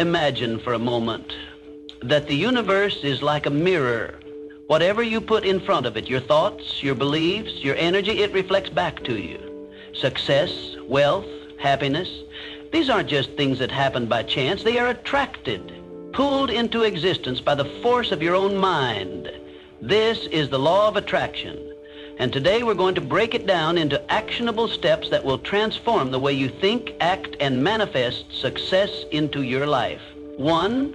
Imagine for a moment that the universe is like a mirror. Whatever you put in front of it, your thoughts, your beliefs, your energy, it reflects back to you. Success, wealth, happiness, these aren't just things that happen by chance. They are attracted, pulled into existence by the force of your own mind. This is the law of attraction. And today we're going to break it down into actionable steps that will transform the way you think, act, and manifest success into your life. 1.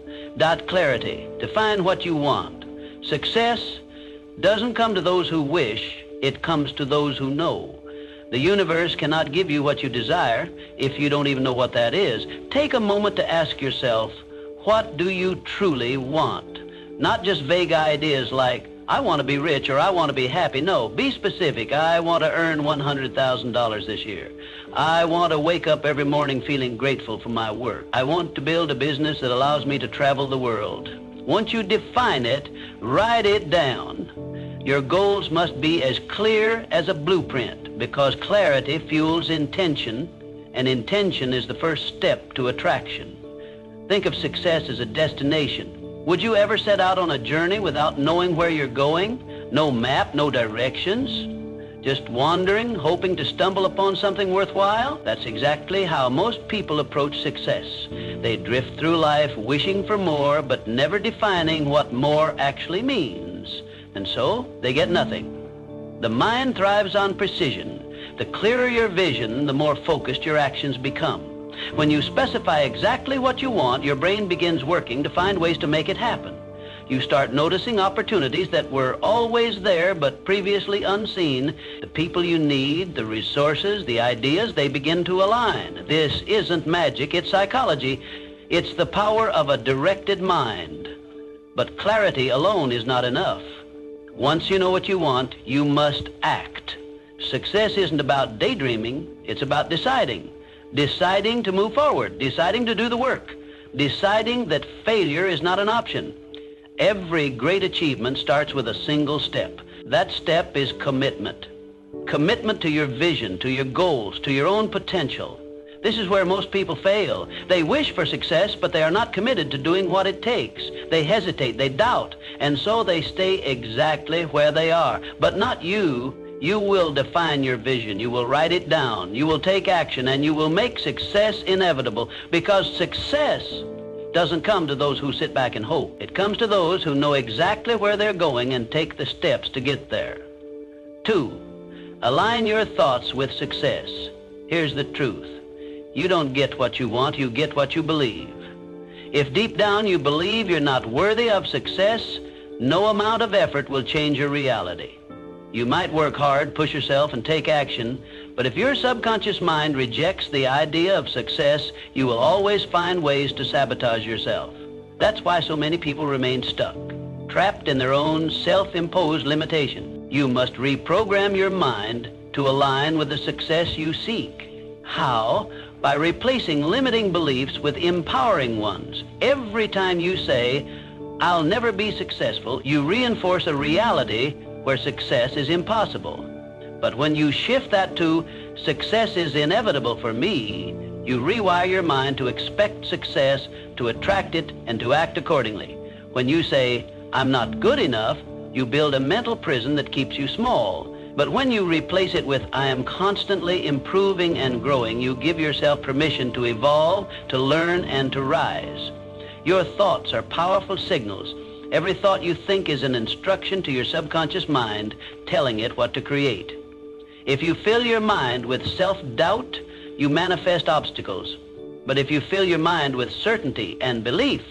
Clarity. Define what you want. Success doesn't come to those who wish, it comes to those who know. The universe cannot give you what you desire if you don't even know what that is. Take a moment to ask yourself, what do you truly want? Not just vague ideas like, I want to be rich or I want to be happy. No, be specific. I want to earn $100,000 this year. I want to wake up every morning feeling grateful for my work. I want to build a business that allows me to travel the world. Once you define it, write it down. Your goals must be as clear as a blueprint because clarity fuels intention, and intention is the first step to attraction. Think of success as a destination. Would you ever set out on a journey without knowing where you're going? No map, no directions? Just wandering, hoping to stumble upon something worthwhile? That's exactly how most people approach success. They drift through life wishing for more, but never defining what more actually means. And so, they get nothing. The mind thrives on precision. The clearer your vision, the more focused your actions become. When you specify exactly what you want, your brain begins working to find ways to make it happen. You start noticing opportunities that were always there but previously unseen. The people you need, the resources, the ideas, they begin to align. This isn't magic, it's psychology. It's the power of a directed mind. But clarity alone is not enough. Once you know what you want, you must act. Success isn't about daydreaming, it's about deciding. Deciding to move forward, deciding to do the work, deciding that failure is not an option. Every great achievement starts with a single step. That step is commitment. Commitment to your vision, to your goals, to your own potential. This is where most people fail. They wish for success, but they are not committed to doing what it takes. They hesitate, they doubt, and so they stay exactly where they are. But not you. You will define your vision. You will write it down. You will take action, and you will make success inevitable, because success doesn't come to those who sit back and hope. It comes to those who know exactly where they're going and take the steps to get there. 2, align your thoughts with success. Here's the truth. You don't get what you want, you get what you believe. If deep down you believe you're not worthy of success, no amount of effort will change your reality. You might work hard, push yourself, and take action, but if your subconscious mind rejects the idea of success, you will always find ways to sabotage yourself. That's why so many people remain stuck, trapped in their own self-imposed limitation. You must reprogram your mind to align with the success you seek. How? By replacing limiting beliefs with empowering ones. Every time you say, I'll never be successful, you reinforce a reality where success is impossible. But when you shift that to, success is inevitable for me, you rewire your mind to expect success, to attract it, and to act accordingly. When you say, I'm not good enough, you build a mental prison that keeps you small. But when you replace it with, I am constantly improving and growing, you give yourself permission to evolve, to learn, and to rise. Your thoughts are powerful signals. Every thought you think is an instruction to your subconscious mind, telling it what to create. If you fill your mind with self-doubt, you manifest obstacles. But if you fill your mind with certainty and belief,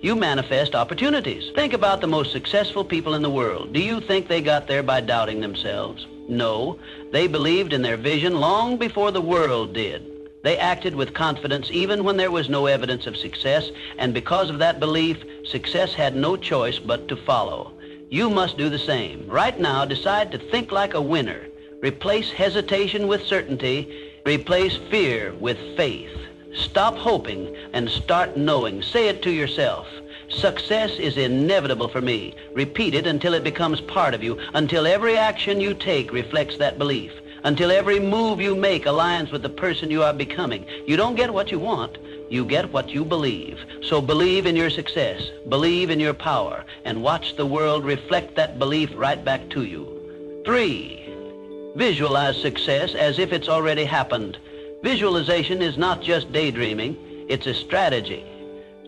you manifest opportunities. Think about the most successful people in the world. Do you think they got there by doubting themselves? No, they believed in their vision long before the world did. They acted with confidence even when there was no evidence of success, and because of that belief, success had no choice but to follow. You must do the same. Right now, decide to think like a winner. Replace hesitation with certainty. Replace fear with faith. Stop hoping and start knowing. Say it to yourself. Success is inevitable for me. Repeat it until it becomes part of you, until every action you take reflects that belief, until every move you make aligns with the person you are becoming. You don't get what you want, You get what you believe. So believe in your success, believe in your power, and watch the world reflect that belief right back to you. 3, visualize success as if it's already happened. Visualization is not just daydreaming, it's a strategy.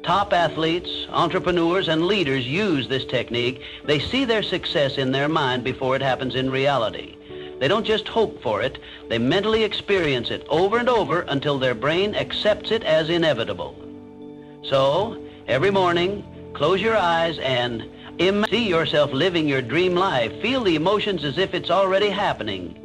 Top athletes, entrepreneurs, and leaders use this technique. They see their success in their mind before it happens in reality. They don't just hope for it, they mentally experience it over and over until their brain accepts it as inevitable. So, every morning, close your eyes and see yourself living your dream life. Feel the emotions as if it's already happening.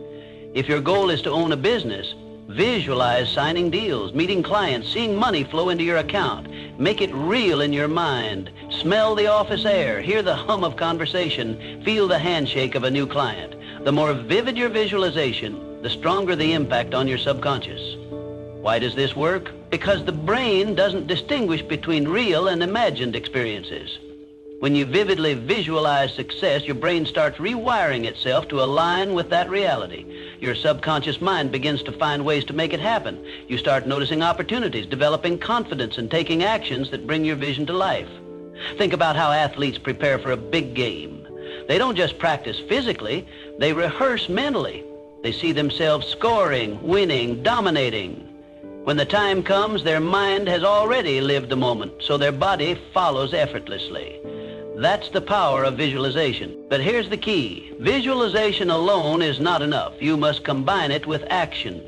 If your goal is to own a business, visualize signing deals, meeting clients, seeing money flow into your account. Make it real in your mind. Smell the office air, hear the hum of conversation, feel the handshake of a new client. The more vivid your visualization, the stronger the impact on your subconscious. Why does this work? Because the brain doesn't distinguish between real and imagined experiences. When you vividly visualize success, your brain starts rewiring itself to align with that reality. Your subconscious mind begins to find ways to make it happen. You start noticing opportunities, developing confidence, and taking actions that bring your vision to life. Think about how athletes prepare for a big game. They don't just practice physically, they rehearse mentally. They see themselves scoring, winning, dominating. When the time comes, their mind has already lived the moment, so their body follows effortlessly. That's the power of visualization. But here's the key. Visualization alone is not enough. You must combine it with action.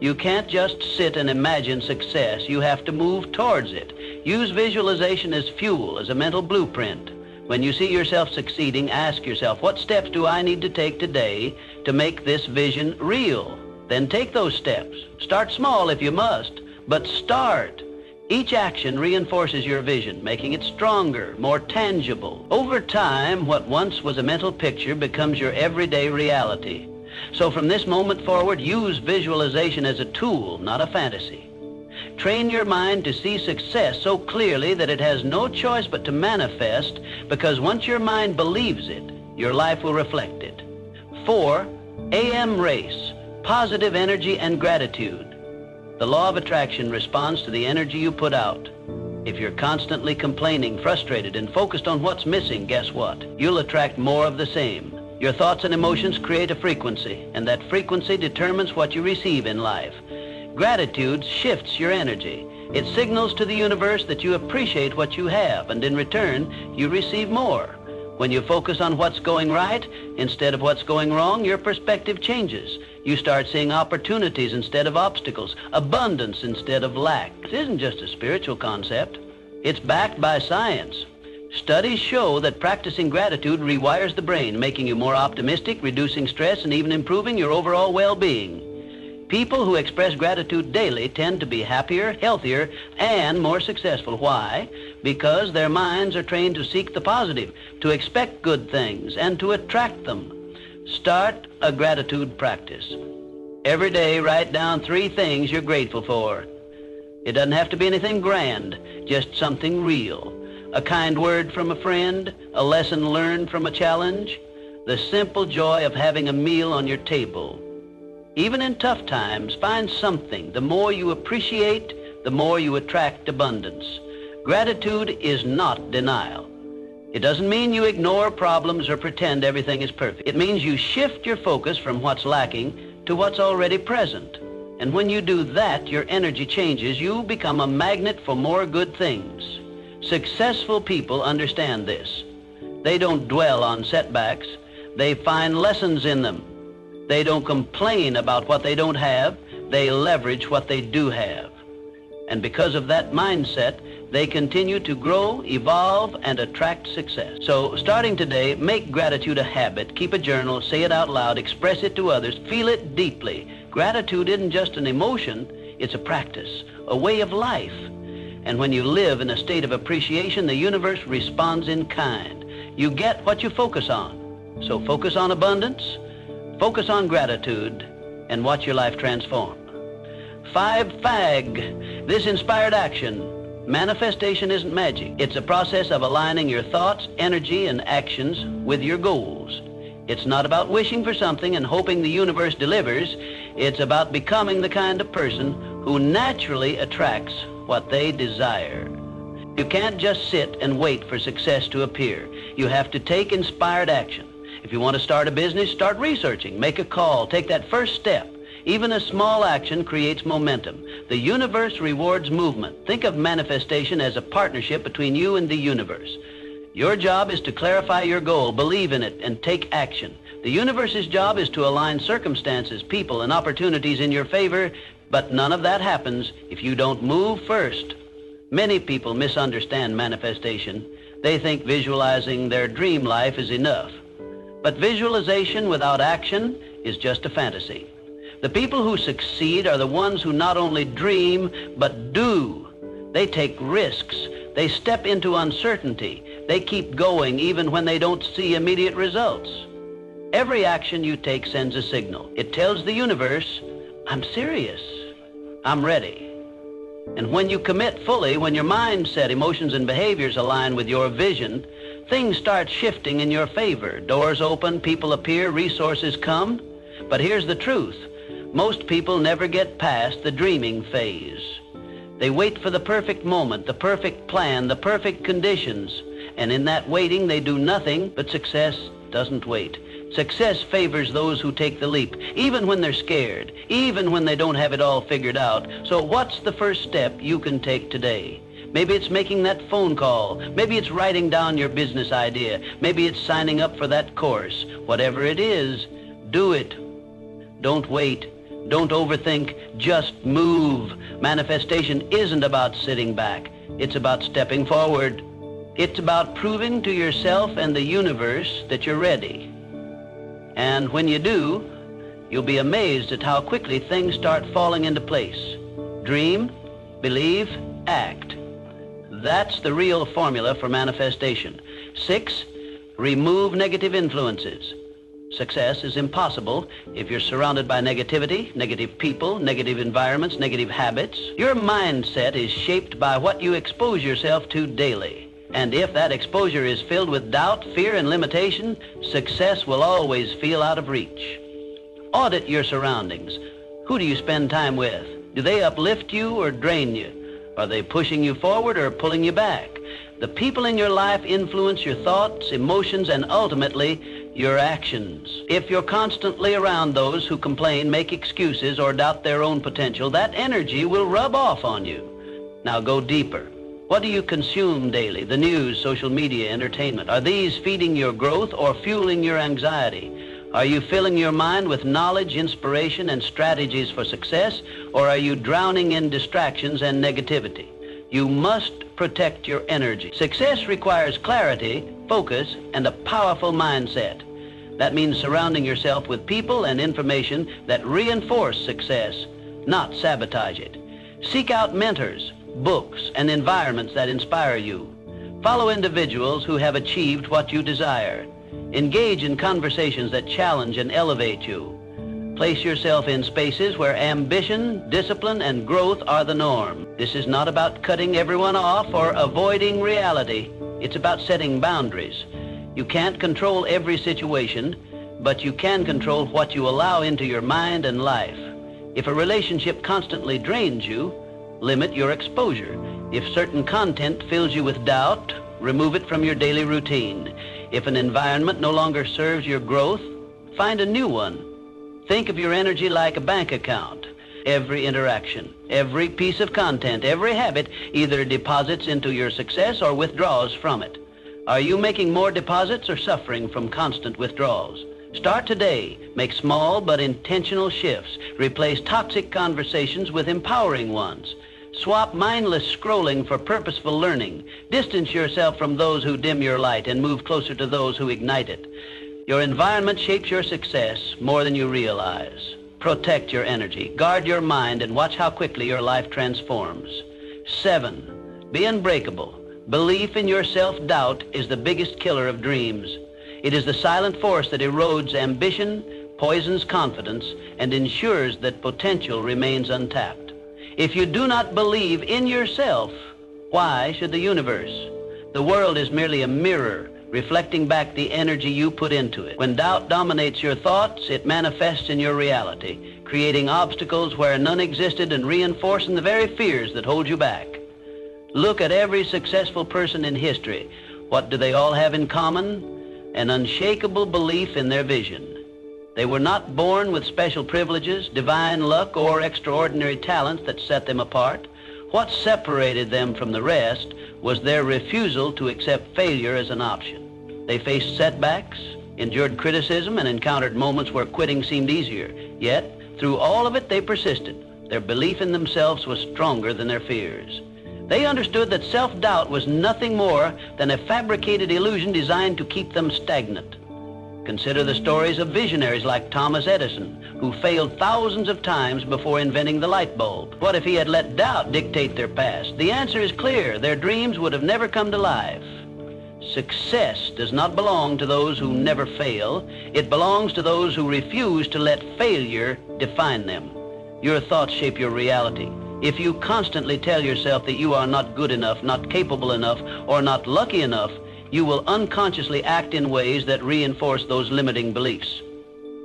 You can't just sit and imagine success. You have to move towards it. Use visualization as fuel, as a mental blueprint. When you see yourself succeeding, ask yourself, what steps do I need to take today to make this vision real? Then take those steps. Start small if you must, but start. Each action reinforces your vision, making it stronger, more tangible. Over time, what once was a mental picture becomes your everyday reality. So from this moment forward, use visualization as a tool, not a fantasy. Train your mind to see success so clearly that it has no choice but to manifest, because once your mind believes it, your life will reflect it. 4, AM race, positive energy and gratitude. The law of attraction responds to the energy you put out. If you're constantly complaining, frustrated, and focused on what's missing, guess what? You'll attract more of the same. Your thoughts and emotions create a frequency, and that frequency determines what you receive in life. Gratitude shifts your energy. It signals to the universe that you appreciate what you have, and in return, you receive more. When you focus on what's going right instead of what's going wrong, your perspective changes. You start seeing opportunities instead of obstacles, abundance instead of lack. This isn't just a spiritual concept. It's backed by science. Studies show that practicing gratitude rewires the brain, making you more optimistic, reducing stress, and even improving your overall well-being. People who express gratitude daily tend to be happier, healthier, and more successful. Why? Because their minds are trained to seek the positive, to expect good things, and to attract them. Start a gratitude practice. Every day, write down 3 things you're grateful for. It doesn't have to be anything grand, just something real. A kind word from a friend, a lesson learned from a challenge, the simple joy of having a meal on your table. Even in tough times, find something. The more you appreciate, the more you attract abundance. Gratitude is not denial. It doesn't mean you ignore problems or pretend everything is perfect. It means you shift your focus from what's lacking to what's already present. And when you do that, your energy changes. You become a magnet for more good things. Successful people understand this. They don't dwell on setbacks. They find lessons in them. They don't complain about what they don't have. They leverage what they do have. And because of that mindset, they continue to grow, evolve, and attract success. So starting today, make gratitude a habit. Keep a journal, say it out loud, express it to others, feel it deeply. Gratitude isn't just an emotion, it's a practice, a way of life. And when you live in a state of appreciation, the universe responds in kind. You get what you focus on. So focus on abundance, focus on gratitude, and watch your life transform. 5, FAG, this inspired action. Manifestation isn't magic. It's a process of aligning your thoughts, energy, and actions with your goals. It's not about wishing for something and hoping the universe delivers. It's about becoming the kind of person who naturally attracts what they desire. You can't just sit and wait for success to appear. You have to take inspired action. If you want to start a business, start researching, make a call, take that first step. Even a small action creates momentum. The universe rewards movement. Think of manifestation as a partnership between you and the universe. Your job is to clarify your goal, believe in it, and take action. The universe's job is to align circumstances, people, and opportunities in your favor, but none of that happens if you don't move first. Many people misunderstand manifestation. They think visualizing their dream life is enough. But visualization without action is just a fantasy. The people who succeed are the ones who not only dream, but do. They take risks. They step into uncertainty. They keep going even when they don't see immediate results. Every action you take sends a signal. It tells the universe, I'm serious. I'm ready. And when you commit fully, when your mindset, emotions, and behaviors align with your vision, things start shifting in your favor. Doors open, people appear, resources come. But here's the truth. Most people never get past the dreaming phase. They wait for the perfect moment, the perfect plan, the perfect conditions. And in that waiting, they do nothing, but success doesn't wait. Success favors those who take the leap, even when they're scared, even when they don't have it all figured out. So what's the first step you can take today? Maybe it's making that phone call. Maybe it's writing down your business idea. Maybe it's signing up for that course. Whatever it is, do it. Don't wait. Don't overthink. Just move. Manifestation isn't about sitting back. It's about stepping forward. It's about proving to yourself and the universe that you're ready. And when you do, you'll be amazed at how quickly things start falling into place. Dream, believe, act. That's the real formula for manifestation. 6, remove negative influences. Success is impossible if you're surrounded by negativity, negative people, negative environments, negative habits. Your mindset is shaped by what you expose yourself to daily. And if that exposure is filled with doubt, fear, and limitation, success will always feel out of reach. Audit your surroundings. Who do you spend time with? Do they uplift you or drain you? Are they pushing you forward or pulling you back? The people in your life influence your thoughts, emotions, and ultimately, your actions. If you're constantly around those who complain, make excuses, or doubt their own potential, that energy will rub off on you. Now go deeper. What do you consume daily? The news, social media, entertainment. Are these feeding your growth or fueling your anxiety? Are you filling your mind with knowledge, inspiration, and strategies for success, or are you drowning in distractions and negativity? You must protect your energy. Success requires clarity, focus, and a powerful mindset. That means surrounding yourself with people and information that reinforce success, not sabotage it. Seek out mentors, books, and environments that inspire you. Follow individuals who have achieved what you desire. Engage in conversations that challenge and elevate you. Place yourself in spaces where ambition, discipline, and growth are the norm. This is not about cutting everyone off or avoiding reality. It's about setting boundaries. You can't control every situation, but you can control what you allow into your mind and life. If a relationship constantly drains you, limit your exposure. If certain content fills you with doubt, remove it from your daily routine. If an environment no longer serves your growth, find a new one. Think of your energy like a bank account. Every interaction, every piece of content, every habit either deposits into your success or withdraws from it. Are you making more deposits or suffering from constant withdrawals? Start today. Make small but intentional shifts. Replace toxic conversations with empowering ones. Swap mindless scrolling for purposeful learning. Distance yourself from those who dim your light and move closer to those who ignite it. Your environment shapes your success more than you realize. Protect your energy. Guard your mind and watch how quickly your life transforms. 7, be unbreakable. Belief in your self-doubt is the biggest killer of dreams. It is the silent force that erodes ambition, poisons confidence, and ensures that potential remains untapped. If you do not believe in yourself, why should the universe? The world is merely a mirror. reflecting back the energy you put into it. When doubt dominates your thoughts, it manifests in your reality, creating obstacles where none existed and reinforcing the very fears that hold you back. Look at every successful person in history. What do they all have in common? An unshakable belief in their vision. They were not born with special privileges, divine luck, or extraordinary talents that set them apart. What separated them from the rest was their refusal to accept failure as an option. They faced setbacks, endured criticism, and encountered moments where quitting seemed easier. Yet, through all of it, they persisted. Their belief in themselves was stronger than their fears. They understood that self-doubt was nothing more than a fabricated illusion designed to keep them stagnant. Consider the stories of visionaries like Thomas Edison, who failed thousands of times before inventing the light bulb. What if he had let doubt dictate their past? The answer is clear. Their dreams would have never come to life. Success does not belong to those who never fail. It belongs to those who refuse to let failure define them. Your thoughts shape your reality. If you constantly tell yourself that you are not good enough, not capable enough, or not lucky enough, you will unconsciously act in ways that reinforce those limiting beliefs.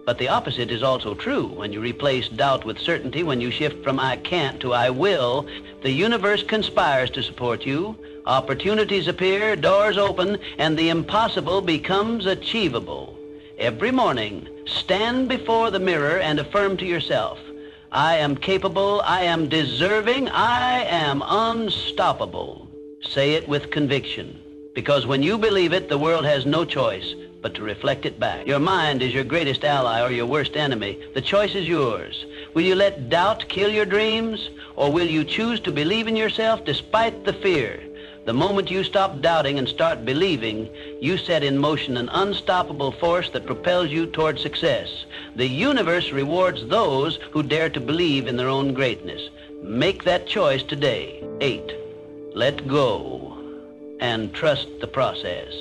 But the opposite is also true. When you replace doubt with certainty, when you shift from I can't to I will, the universe conspires to support you. Opportunities appear, doors open, and the impossible becomes achievable. Every morning, stand before the mirror and affirm to yourself, I am capable, I am deserving, I am unstoppable. Say it with conviction, because when you believe it, the world has no choice but to reflect it back. Your mind is your greatest ally or your worst enemy. The choice is yours. Will you let doubt kill your dreams, or will you choose to believe in yourself despite the fear? The moment you stop doubting and start believing, you set in motion an unstoppable force that propels you toward success. The universe rewards those who dare to believe in their own greatness. Make that choice today. 8. Let go and trust the process.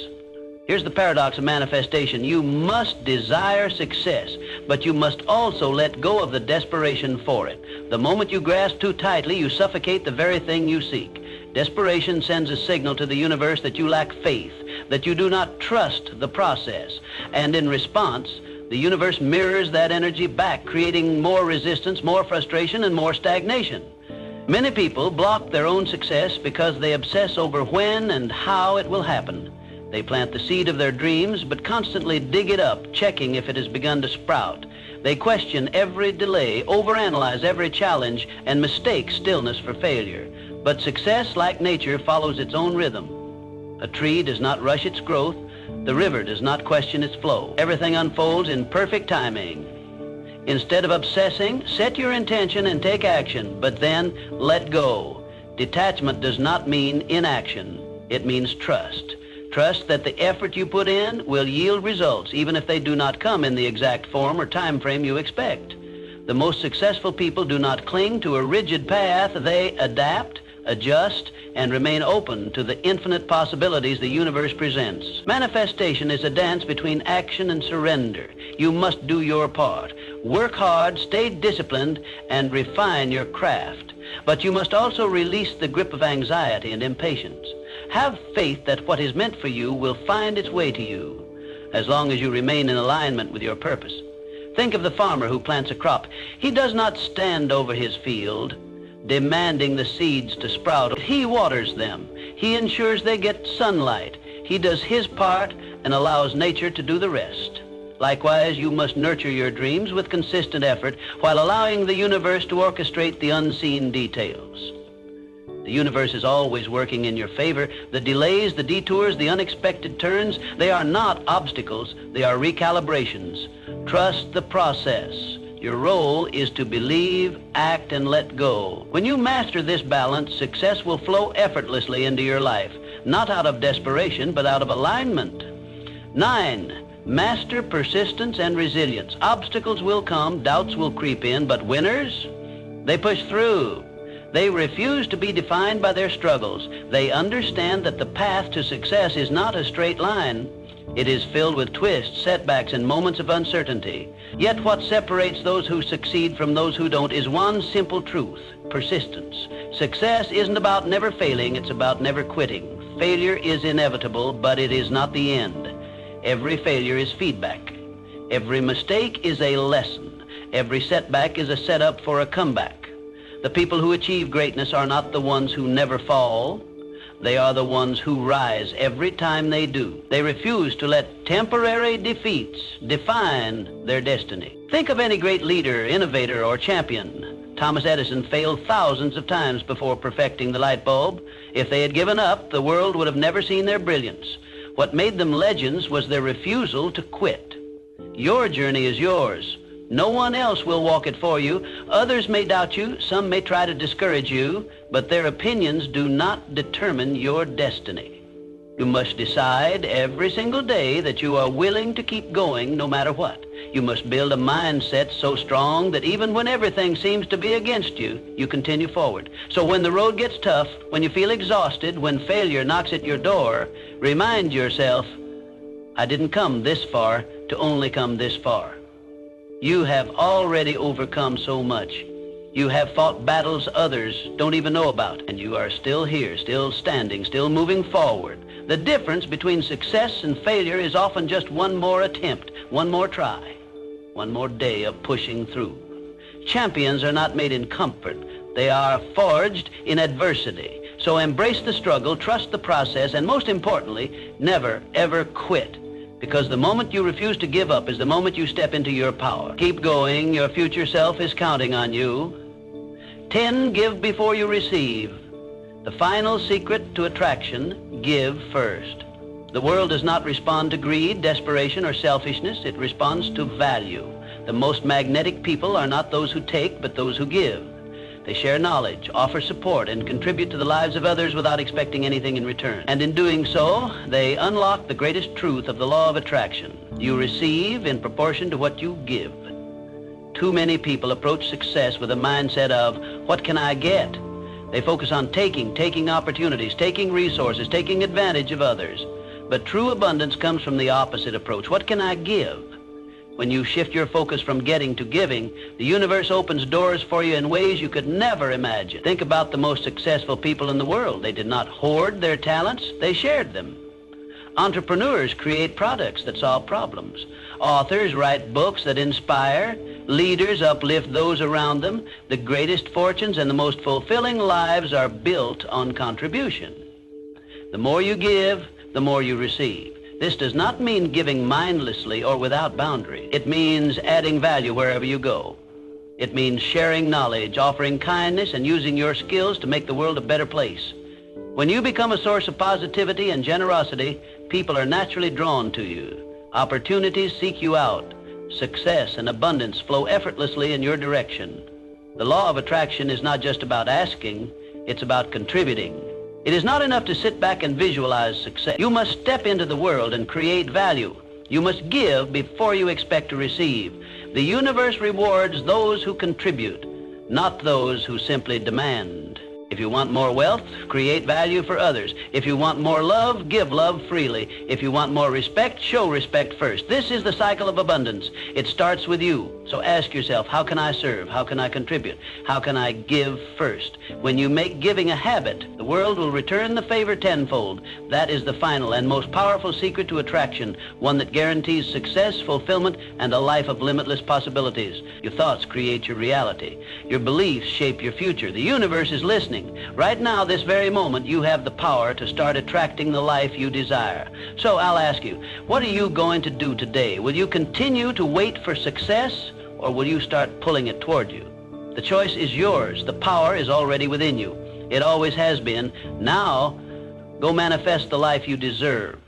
Here's the paradox of manifestation. You must desire success, but you must also let go of the desperation for it. The moment you grasp too tightly, you suffocate the very thing you seek. Desperation sends a signal to the universe that you lack faith, that you do not trust the process. And in response, the universe mirrors that energy back, creating more resistance, more frustration, and more stagnation. Many people block their own success because they obsess over when and how it will happen. They plant the seed of their dreams, but constantly dig it up, checking if it has begun to sprout. They question every delay, overanalyze every challenge, and mistake stillness for failure. But success, like nature, follows its own rhythm. A tree does not rush its growth. The river does not question its flow. Everything unfolds in perfect timing. Instead of obsessing, set your intention and take action, but then let go. Detachment does not mean inaction. It means trust. Trust that the effort you put in will yield results, even if they do not come in the exact form or time frame you expect. The most successful people do not cling to a rigid path. They adapt, adjust, and remain open to the infinite possibilities the universe presents. Manifestation is a dance between action and surrender. You must do your part. Work hard, stay disciplined, and refine your craft. But you must also release the grip of anxiety and impatience. Have faith that what is meant for you will find its way to you, as long as you remain in alignment with your purpose. Think of the farmer who plants a crop. He does not stand over his field, demanding the seeds to sprout. He waters them. He ensures they get sunlight. He does his part and allows nature to do the rest. Likewise, you must nurture your dreams with consistent effort while allowing the universe to orchestrate the unseen details. The universe is always working in your favor. The delays, the detours, the unexpected turns, they are not obstacles. They are recalibrations. Trust the process. Your role is to believe, act, and let go. When you master this balance, success will flow effortlessly into your life, not out of desperation, but out of alignment. 9. Master persistence and resilience. Obstacles will come, doubts will creep in, but winners, they push through. They refuse to be defined by their struggles. They understand that the path to success is not a straight line. It is filled with twists, setbacks, and moments of uncertainty. Yet what separates those who succeed from those who don't is one simple truth: persistence. Success isn't about never failing, it's about never quitting. Failure is inevitable, but it is not the end. Every failure is feedback. Every mistake is a lesson. Every setback is a setup for a comeback. The people who achieve greatness are not the ones who never fall. They are the ones who rise every time they do. They refuse to let temporary defeats define their destiny. Think of any great leader, innovator, or champion. Thomas Edison failed thousands of times before perfecting the light bulb. If they had given up, the world would have never seen their brilliance. What made them legends was their refusal to quit. Your journey is yours. No one else will walk it for you. Others may doubt you, some may try to discourage you, but their opinions do not determine your destiny. You must decide every single day that you are willing to keep going no matter what. You must build a mindset so strong that even when everything seems to be against you, you continue forward. So when the road gets tough, when you feel exhausted, when failure knocks at your door, remind yourself, I didn't come this far to only come this far. You have already overcome so much. You have fought battles others don't even know about, and you are still here, still standing, still moving forward. The difference between success and failure is often just one more attempt, one more try, one more day of pushing through. Champions are not made in comfort. They are forged in adversity. So embrace the struggle, trust the process, and most importantly, never, ever quit. Because the moment you refuse to give up is the moment you step into your power. Keep going. Your future self is counting on you. 10, give before you receive. The final secret to attraction, give first. The world does not respond to greed, desperation, or selfishness. It responds to value. The most magnetic people are not those who take, but those who give. They share knowledge, offer support, and contribute to the lives of others without expecting anything in return. And in doing so, they unlock the greatest truth of the law of attraction. You receive in proportion to what you give. Too many people approach success with a mindset of, what can I get? They focus on taking opportunities, taking resources, taking advantage of others. But true abundance comes from the opposite approach. What can I give? When you shift your focus from getting to giving, the universe opens doors for you in ways you could never imagine. Think about the most successful people in the world. They did not hoard their talents, they shared them. Entrepreneurs create products that solve problems. Authors write books that inspire. Leaders uplift those around them. The greatest fortunes and the most fulfilling lives are built on contribution. The more you give, the more you receive. This does not mean giving mindlessly or without boundary. It means adding value wherever you go. It means sharing knowledge, offering kindness, and using your skills to make the world a better place. When you become a source of positivity and generosity, people are naturally drawn to you. Opportunities seek you out. Success and abundance flow effortlessly in your direction. The law of attraction is not just about asking, it's about contributing. It is not enough to sit back and visualize success. You must step into the world and create value. You must give before you expect to receive. The universe rewards those who contribute, not those who simply demand. If you want more wealth, create value for others. If you want more love, give love freely. If you want more respect, show respect first. This is the cycle of abundance. It starts with you. So ask yourself, how can I serve? How can I contribute? How can I give first? When you make giving a habit, the world will return the favor tenfold. That is the final and most powerful secret to attraction, one that guarantees success, fulfillment, and a life of limitless possibilities. Your thoughts create your reality. Your beliefs shape your future. The universe is listening. Right now, this very moment, you have the power to start attracting the life you desire. So I'll ask you, what are you going to do today? Will you continue to wait for success, or will you start pulling it toward you? The choice is yours. The power is already within you. It always has been. Now, go manifest the life you deserve.